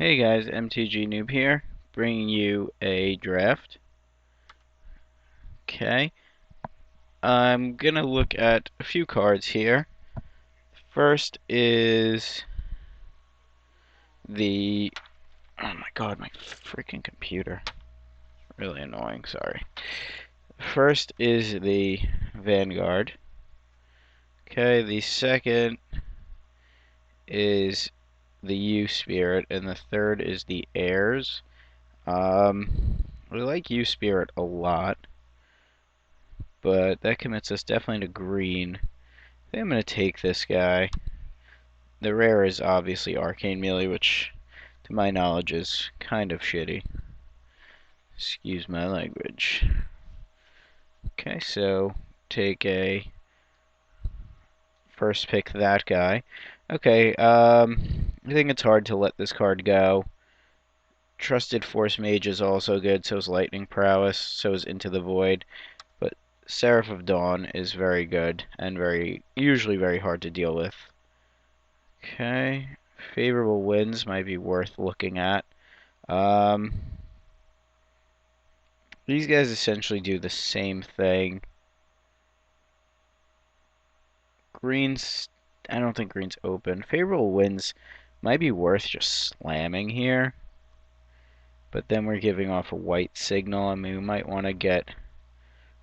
Hey guys, mtgnoob here, bringing you a draft. Okay, I'm gonna look at a few cards here. First is the, oh my god, my freaking computer. Really annoying, sorry. First is the Vanguard. Okay, the second is the U-Spirit, and the third is the Heirs. We like U-Spirit a lot, but that commits us definitely to green. I think I'm going to take this guy. The rare is obviously Arcane Melee, which to my knowledge is kind of shitty. Excuse my language. Okay, so take a first pick that guy. Okay, I think it's hard to let this card go. Trusted Force Mage is also good, so is Lightning Prowess, so is Into the Void. But Seraph of Dawn is very good and usually very hard to deal with. Okay, favorable winds might be worth looking at. Um, these guys essentially do the same thing. Green's, I don't think green's open. Favorable winds might be worth just slamming here, but then we're giving off a white signal. I mean, we might want to get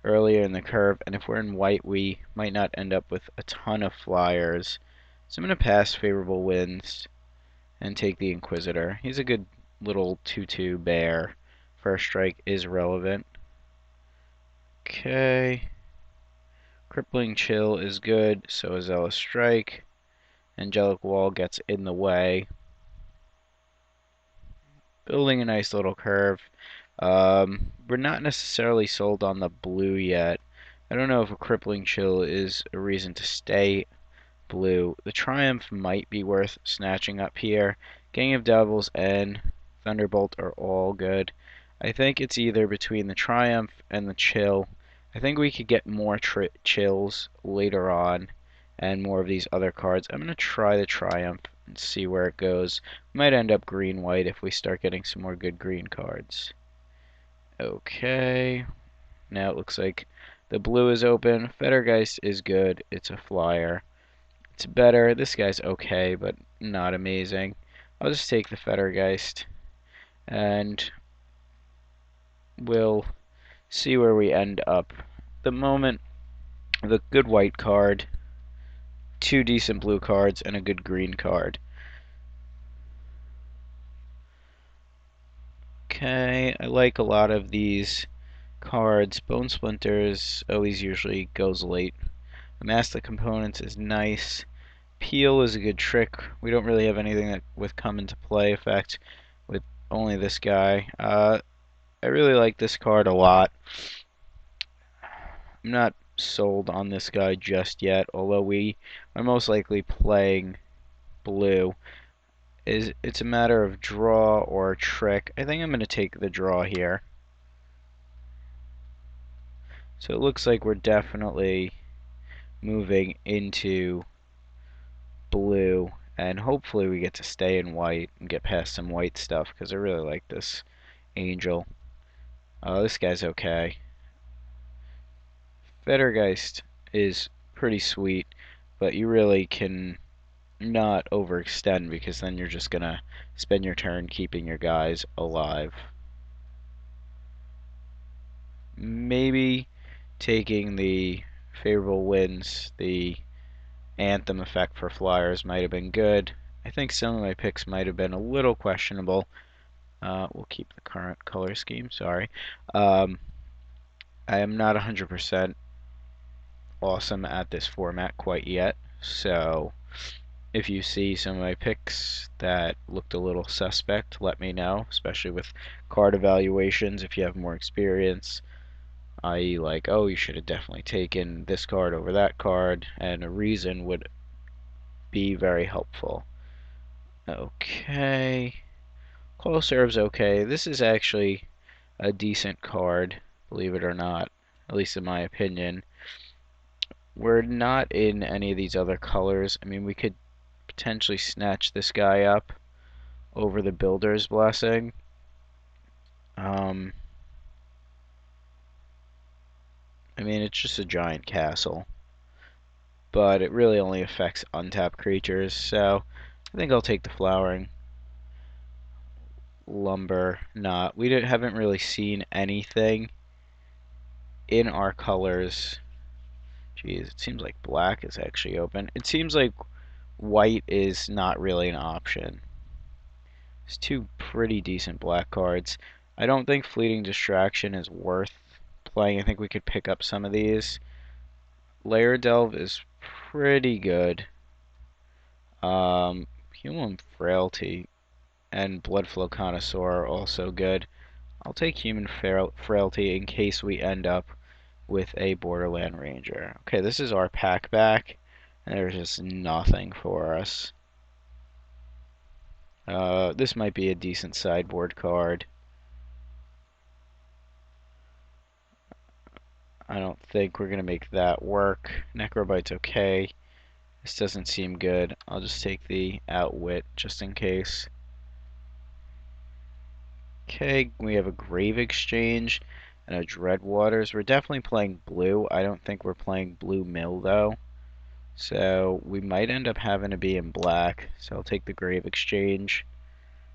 earlier in the curve, and if we're in white, we might not end up with a ton of flyers. So I'm going to pass favorable winds and take the Inquisitor. He's a good little 2/2 bear. First strike is relevant. Okay. Crippling Chill is good, so is Zealous Strike. Angelic Wall gets in the way. Building a nice little curve. We're not necessarily sold on the blue yet. I don't know if a Crippling Chill is a reason to stay blue. The Triumph might be worth snatching up here. Gang of Devils and Thunderbolt are all good. I think it's either between the Triumph and the Chill. I think we could get more Chills later on and more of these other cards. I'm going to try the Triumph and see where it goes. We might end up green-white if we start getting some more good green cards. Okay, now it looks like the blue is open. Fettergeist is good. It's a flyer. It's better. This guy's okay, but not amazing. I'll just take the Fettergeist, and we'll see where we end up. At the moment, the good white card, two decent blue cards, and a good green card. Okay, I like a lot of these cards. Bone Splinters always usually goes late. Amass the Components is nice. Peel is a good trick. We don't really have anything that with come into play effect with only this guy. I really like this card a lot. I'm not sold on this guy just yet, although we are most likely playing blue. It's a matter of draw or trick. I think I'm going to take the draw here. So it looks like we're definitely moving into blue, and hopefully we get to stay in white and get past some white stuff, because I really like this angel. This guy's okay. Fettergeist is pretty sweet, but you really can not overextend, because then you're just gonna spend your turn keeping your guys alive. Maybe taking the favorable winds, the Anthem effect for flyers might have been good. I think some of my picks might have been a little questionable. We'll keep the current color scheme, sorry. I am not 100% awesome at this format quite yet, so if you see some of my picks that looked a little suspect, let me know, especially with card evaluations. If you have more experience, i.e. like, oh, you should have definitely taken this card over that card, and a reason would be very helpful. Okay, Call Serve's okay. This is actually a decent card, believe it or not, at least in my opinion. We're not in any of these other colors. I mean, we could potentially snatch this guy up, over the Builder's Blessing. Um, I mean, it's just a giant castle, but it really only affects untapped creatures, so I think I'll take the Flowering. Lumber, not. We haven't really seen anything in our colors. Jeez, it seems like black is actually open. It seems like white is not really an option. It's two pretty decent black cards. I don't think Fleeting Distraction is worth playing. I think we could pick up some of these. Layer Delve is pretty good. Human Frailty and Bloodflow Connoisseur are also good. I'll take Human Frailty in case we end up with a Borderland Ranger. Okay, this is our pack back, and there's just nothing for us. This might be a decent sideboard card. I don't think we're going to make that work. Necrobite's okay. This doesn't seem good. I'll just take the Outwit just in case. Okay, we have a Grave Exchange and a Dreadwaters. We're definitely playing blue. I don't think we're playing Blue Mill though. So we might end up having to be in black. So I'll take the Grave Exchange.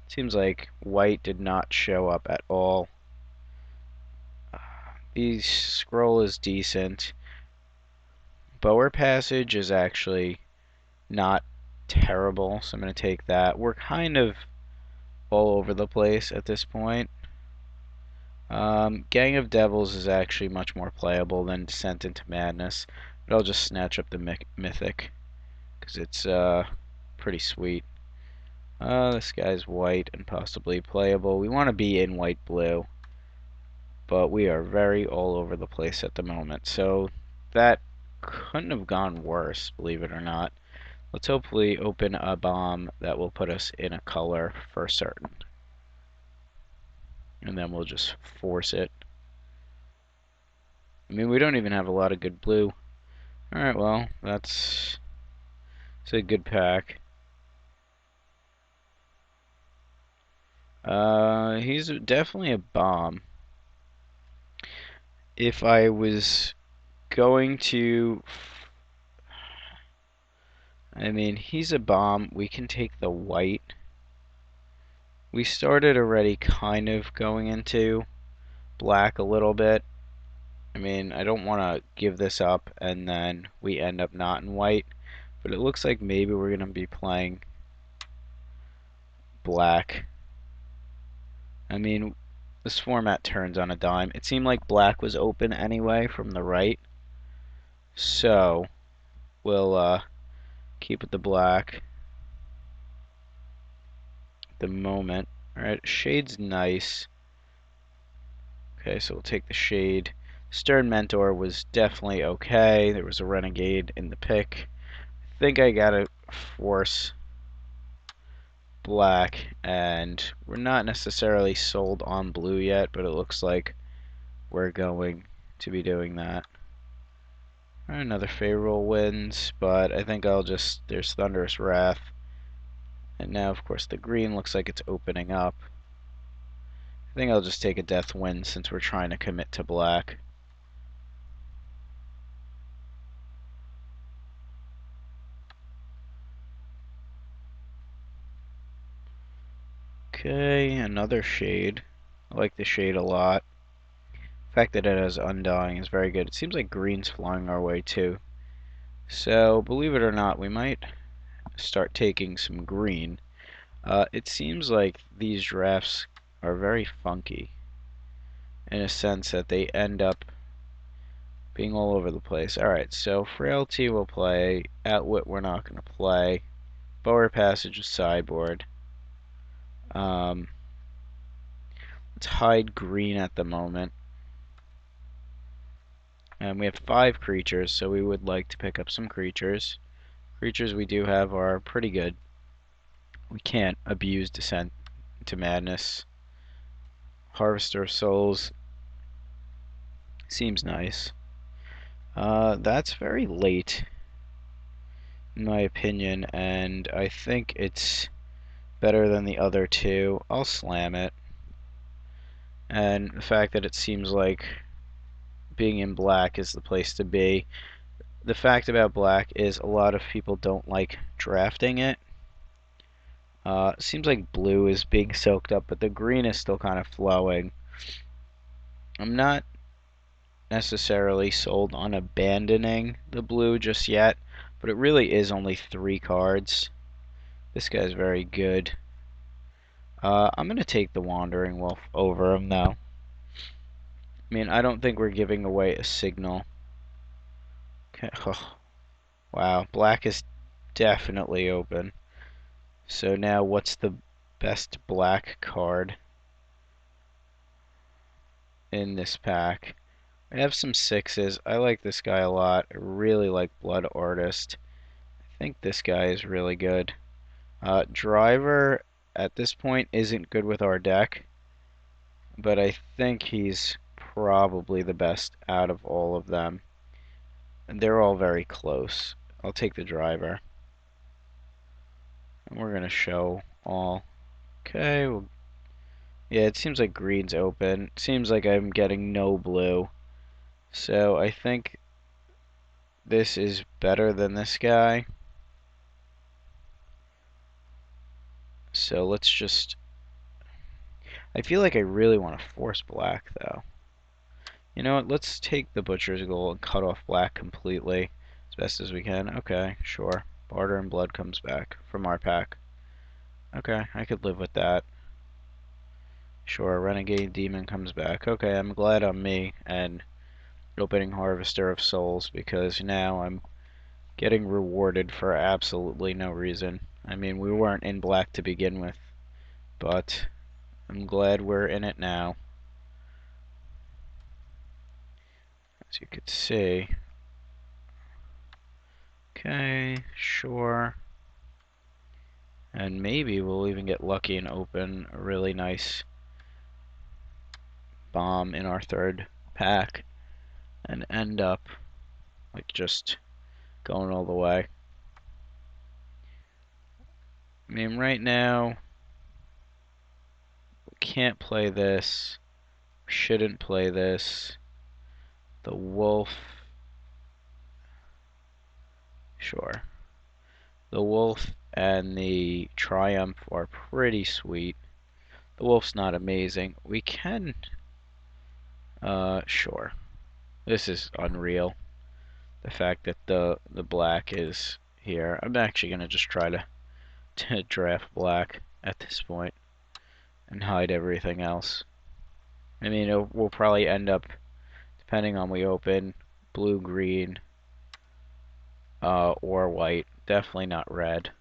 Seems like white did not show up at all. The scroll is decent. Bower Passage is actually not terrible, so I'm going to take that. We're kind of all over the place at this point. Gang of Devils is actually much more playable than Descent into Madness, but I'll just snatch up the Mythic because it's pretty sweet. This guy's white and possibly playable. We want to be in white-blue, but we are very all over the place at the moment, so that couldn't have gone worse, believe it or not. Let's hopefully open a bomb that will put us in a color for certain. And then we'll just force it. I mean, we don't even have a lot of good blue. Alright, well, it's a good pack. He's definitely a bomb. If I was going to... I mean, he's a bomb. We can take the white. We started already kind of going into black a little bit. I mean, I don't want to give this up and then we end up not in white, but it looks like maybe we're going to be playing black. I mean, this format turns on a dime. It seemed like black was open anyway from the right, so we'll keep it the black at the moment. Alright, Shade's nice. Okay, so we'll take the Shade. Stern Mentor was definitely okay. There was a Renegade in the pick. I think I gotta force black, and we're not necessarily sold on blue yet, but it looks like we're going to be doing that. Another favorable wins, but I think I'll just... there's Thunderous Wrath. And now, of course, the green looks like it's opening up. I think I'll just take a death win since we're trying to commit to black. Okay, another Shade. I like the Shade a lot. The fact that it has Undying is very good. It seems like green's flying our way too. So, believe it or not, we might start taking some green. It seems like these drafts are very funky in a sense that they end up being all over the place. Alright, so Frailty we'll play. Outwit we're not going to play. Bower Passage is sideboard. Let's hide green at the moment. And we have 5 creatures, so we would like to pick up some creatures. Creatures we do have are pretty good. We can't abuse Descent into Madness. Harvester of Souls seems nice. That's very late, in my opinion, and I think it's better than the other two, I'll slam it. And the fact that it seems like being in black is the place to be. The fact about black is a lot of people don't like drafting it. Seems like blue is being soaked up, but the green is still kind of flowing. I'm not necessarily sold on abandoning the blue just yet, but it really is only 3 cards. This guy's very good. I'm going to take the Wandering Wolf over him, though. I mean, I don't think we're giving away a signal. Okay. Oh, wow, black is definitely open. So now what's the best black card in this pack? I have some 6s. I like this guy a lot. I really like Blood Artist. I think this guy is really good. Driver at this point isn't good with our deck, but I think he's probably the best out of all of them. And they're all very close. I'll take the Driver. And we're going to show all. Okay, well, yeah, it seems like green's open. Seems like I'm getting no blue. So I think this is better than this guy. So let's just... I feel like I really want to force black, though. You know what? Let's take the Butcher's Goal and cut off black completely as best as we can. Okay, sure. Barter and Blood comes back from our pack. Okay, I could live with that. Sure, Renegade Demon comes back. Okay, I'm glad I'm me and opening Harvester of Souls, because now I'm getting rewarded for absolutely no reason. I mean, we weren't in black to begin with, but I'm glad we're in it now. As you could see. Okay, sure. And maybe we'll even get lucky and open a really nice bomb in our 3rd pack and end up like just going all the way. I mean, right now we can't play this. We shouldn't play this. The Wolf. Sure. The Wolf and the Triumph are pretty sweet. The Wolf's not amazing. We can... sure. This is unreal. The fact that the black is here. I'm actually going to just try to draft black at this point and hide everything else. I mean, we'll probably end up, depending on we open, blue, green, or white. Definitely not red,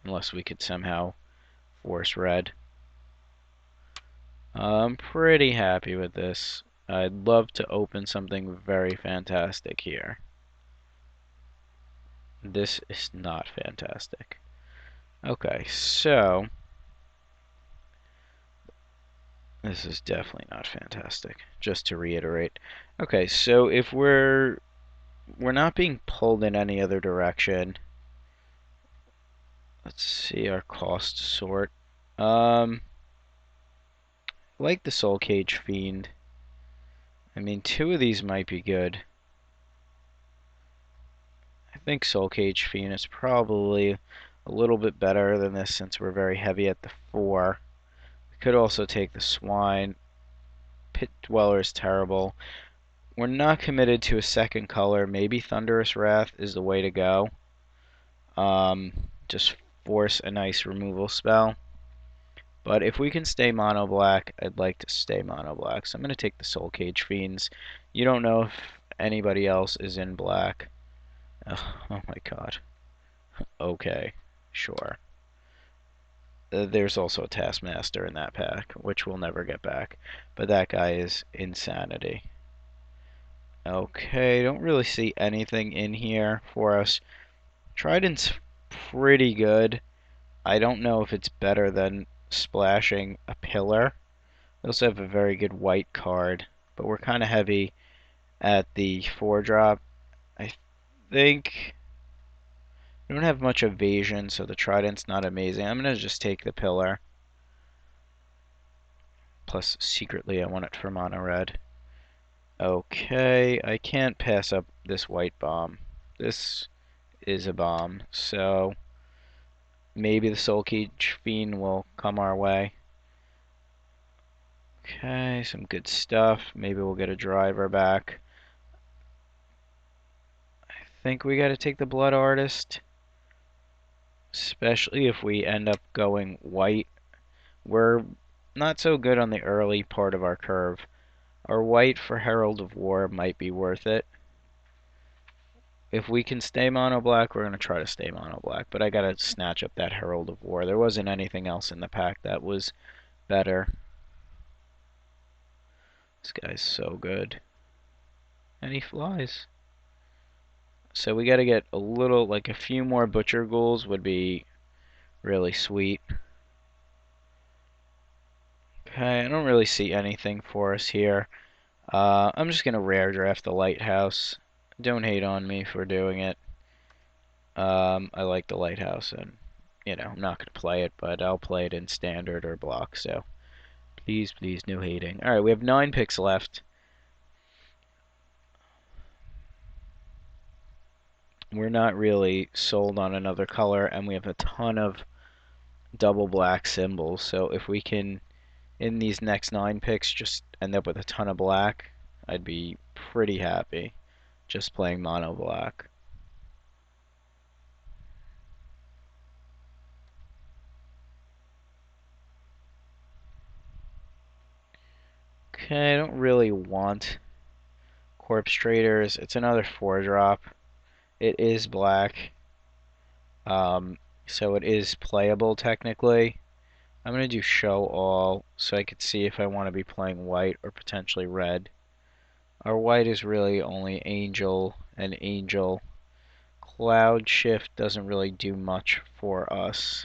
unless we could somehow force red. I'm pretty happy with this. I'd love to open something very fantastic here. This is not fantastic. Okay, so this is definitely not fantastic, just to reiterate. Okay, so if we're not being pulled in any other direction. Let's see our cost sort. Like the Soul Cage Fiend. I mean, 2 of these might be good. I think Soul Cage Fiend is probably a little bit better than this, since we're very heavy at the 4. We could also take the Swine. Pit Dweller is terrible. We're not committed to a second color. Maybe Thunderous Wrath is the way to go. Just force a nice removal spell. But if we can stay mono black, I'd like to stay mono black. So I'm going to take the Soul Cage Fiends. You don't know if anybody else is in black. Oh my god. Okay, sure. There's also a Taskmaster in that pack, which we'll never get back. But that guy is insanity. Okay, don't really see anything in here for us. Trident's pretty good. I don't know if it's better than splashing a pillar. We also have a very good white card, but we're kind of heavy at the 4-drop. I think We don't have much evasion, so the trident's not amazing. I'm going to just take the pillar. Plus, secretly, I want it for mono red. Okay, I can't pass up this white bomb. This is a bomb, so maybe the Soul Cage Fiend will come our way. Okay, some good stuff. Maybe we'll get a driver back. I think we got to take the Blood Artist, especially if we end up going white. We're not so good on the early part of our curve. Our white for Herald of War might be worth it. If we can stay mono black, we're going to try to stay mono black, but I got to snatch up that Herald of War. There wasn't anything else in the pack that was better. This guy's so good. And he flies. So we got to get a little, like a few more Butcher Ghouls would be really sweet. Okay, I don't really see anything for us here. I'm just going to rare draft the Lighthouse. Don't hate on me for doing it. I like the Lighthouse, and, I'm not going to play it, but I'll play it in Standard or Block, so please, please, no hating. Alright, we have 9 picks left. We're not really sold on another color, and we have a ton of double black symbols, so if we can, in these next 9 picks, just end up with a ton of black, I'd be pretty happy just playing mono black. Okay, I don't really want Corpse Traders. It's another 4-drop. It is black, so it is playable technically. I'm going to do Show All so I could see if I want to be playing white or potentially red. Our white is really only Angel and Angel. Cloud Shift doesn't really do much for us.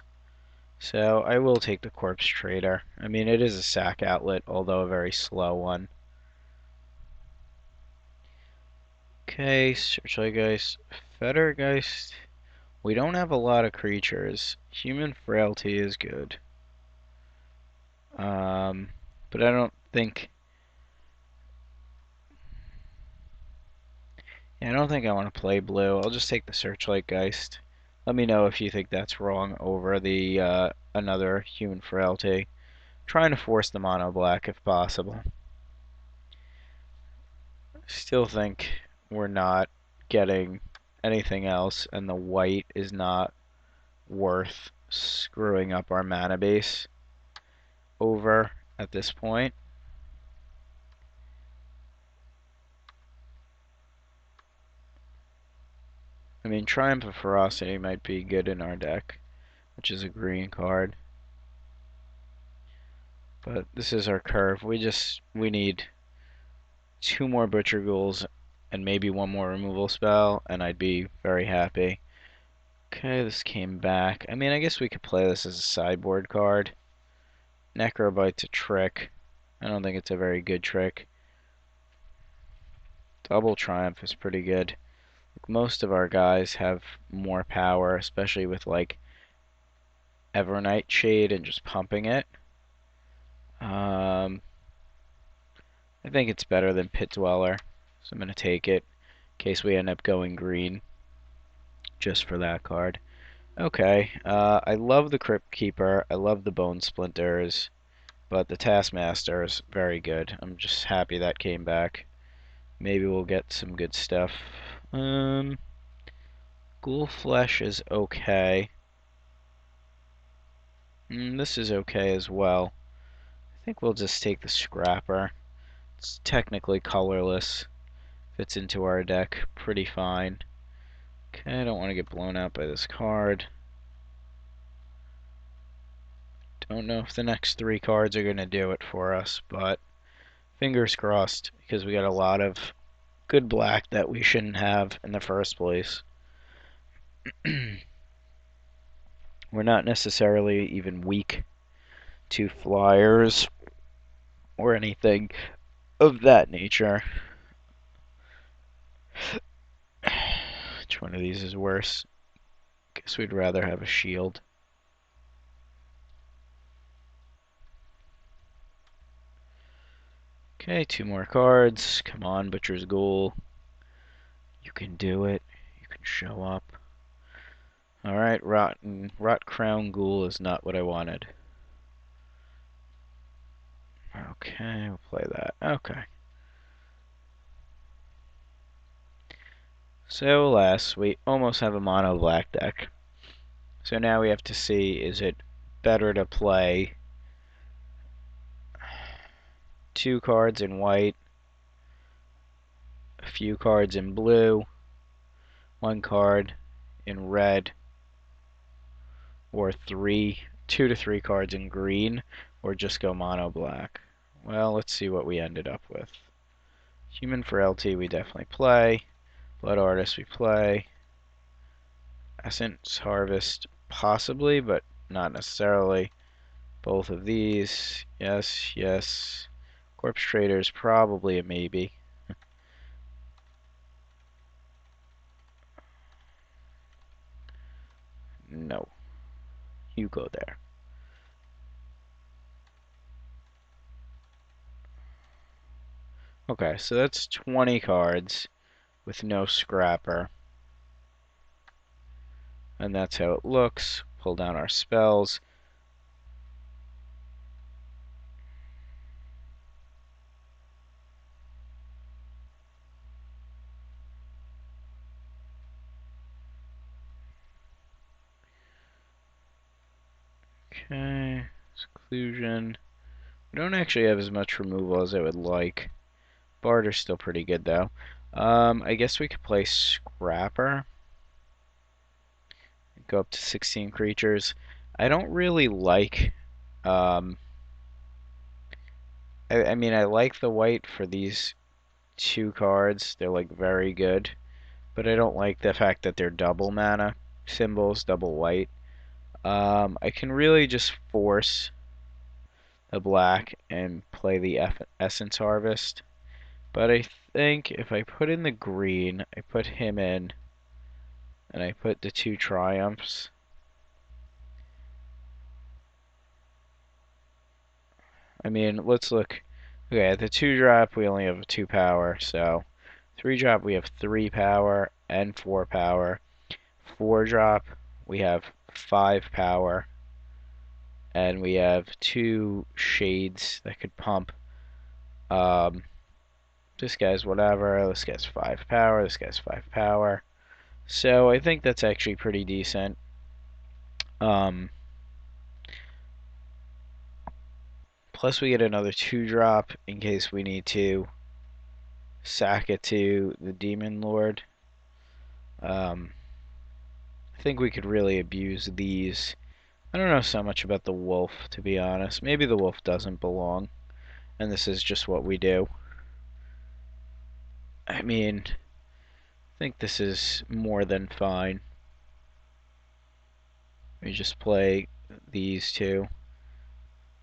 So I will take the Corpse Trader. I mean, it is a sack outlet, although a very slow one. Okay, Searchlightgeist, Fettergeist. We don't have a lot of creatures. Human Frailty is good. But I don't think... Yeah, I don't think I want to play blue. I'll just take the Searchlightgeist. Let me know if you think that's wrong over the another Human Frailty. Trying to force the mono black if possible. Still think we're not getting anything else, and the white is not worth screwing up our mana base over at this point. I mean, Triumph of Ferocity might be good in our deck, which is a green card. But this is our curve. We need 2 more Butcher Ghouls and maybe 1 more removal spell, and I'd be very happy. Okay, this came back. I mean, I guess we could play this as a sideboard card. Necrobite's a trick. I don't think it's a very good trick. Double Triumph is pretty good. Most of our guys have more power, especially with like Evernight Shade and just pumping it. I think it's better than Pit Dweller, so I'm going to take it in case we end up going green just for that card. Okay, I love the Crypt Keeper, I love the Bone Splinters, but the Taskmaster is very good. I'm just happy that came back. Maybe we'll get some good stuff. Ghoul Flesh is okay. This is okay as well. I think we'll just take the Scrapper. It's technically colorless. Fits into our deck pretty fine. Okay, I don't want to get blown out by this card. Don't know if the next 3 cards are going to do it for us, but fingers crossed, because we got a lot of good black that we shouldn't have in the first place. We're not necessarily even weak to flyers or anything of that nature. Which one of these is worse? Guess we'd rather have a shield. Okay, 2 more cards. Come on, Butcher's Ghoul. You can do it. You can show up. Alright, Rot Crown Ghoul is not what I wanted. Okay, we'll play that. Okay. So, alas, we almost have a mono black deck. So now we have to see, is it better to play 2 cards in white, a few cards in blue, 1 card in red, or 2 to 3 cards in green, or just go mono black? Well, let's see what we ended up with. Human Frailty we definitely play. Blood Artist we play. Essence Harvest possibly, but not necessarily. Both of these, yes, yes. Corpse Traders probably a maybe. No, you go there. Okay, so that's 20 cards with no scrapper. And that's how it looks. Pull down our spells. Okay, Seclusion. We don't actually have as much removal as I would like. Barter's still pretty good though. I guess we could play Scrapper. Go up to 16 creatures. I don't really like. Um, I mean, I like the white for these 2 cards. They're like very good, but I don't like the fact that they're double mana symbols, double white. I can really just force the black and play the Essence Harvest. But I think if I put in the green, I put him in, and I put the 2 Triumphs. I mean, let's look. Okay, at the 2 drop, we only have a 2 power, so 3 drop, we have 3 power and 4 power. 4 drop, we have 5 power, and we have 2 shades that could pump. This guy's whatever, this guy's 5 power, this guy's 5 power. So I think that's actually pretty decent. Plus we get another 2 drop in case we need to sack it to the Demon Lord. I think we could really abuse these. I don't know so much about the wolf, to be honest. Maybe the wolf doesn't belong, and this is just what we do. I mean, I think this is more than fine. We just play these 2.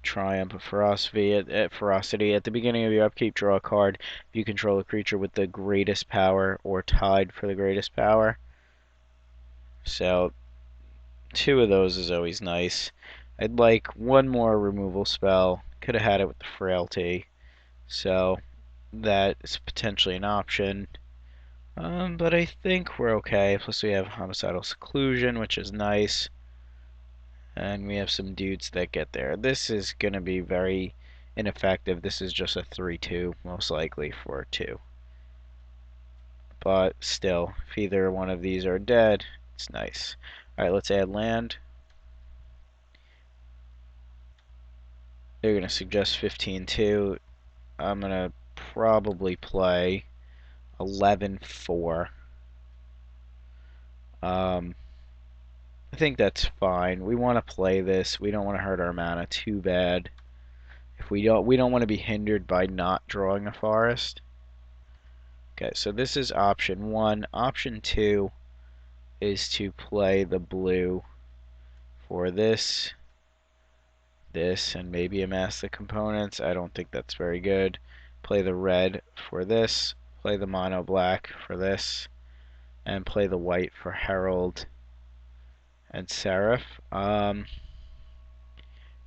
Triumph of Ferocity. At the beginning of your upkeep, draw a card. If you control a creature with the greatest power or tied for the greatest power. So 2 of those is always nice. I'd like 1 more removal spell. Could have had it with the Frailty. So that is potentially an option. But I think we're okay. Plus we have Homicidal Seclusion, which is nice. And we have some dudes that get there. This is going to be very ineffective. This is just a 3-2, most likely for 2. But still, if either one of these are dead, it's nice. Alright, let's add land. They're going to suggest 15-2. I'm going to probably play 11-4. I think that's fine. We want to play this. We don't want to hurt our mana too bad. If we don't want to be hindered by not drawing a forest. Okay, so this is option 1. Option 2 is to play the blue for this, and maybe amass the components. I don't think that's very good. Play the red for this, play the mono black for this, and play the white for Herald. and Seraph. I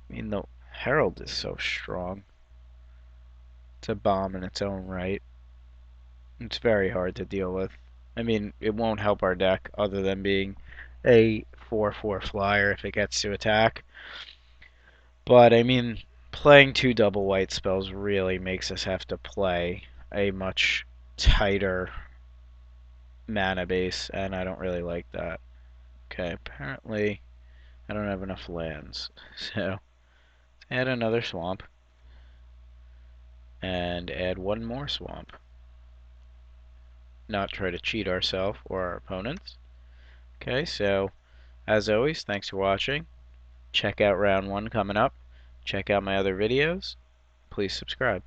mean, the Herald is so strong. It's a bomb in its own right. It's very hard to deal with. I mean, it won't help our deck other than being a 4/4 flyer if it gets to attack. But, I mean, playing 2 double white spells really makes us have to play a much tighter mana base, and I don't really like that. Okay, apparently I don't have enough lands. So, add another swamp. And add one more swamp. Not try to cheat ourselves or our opponents. Okay, so as always, thanks for watching. Check out round 1 coming up. Check out my other videos. Please subscribe.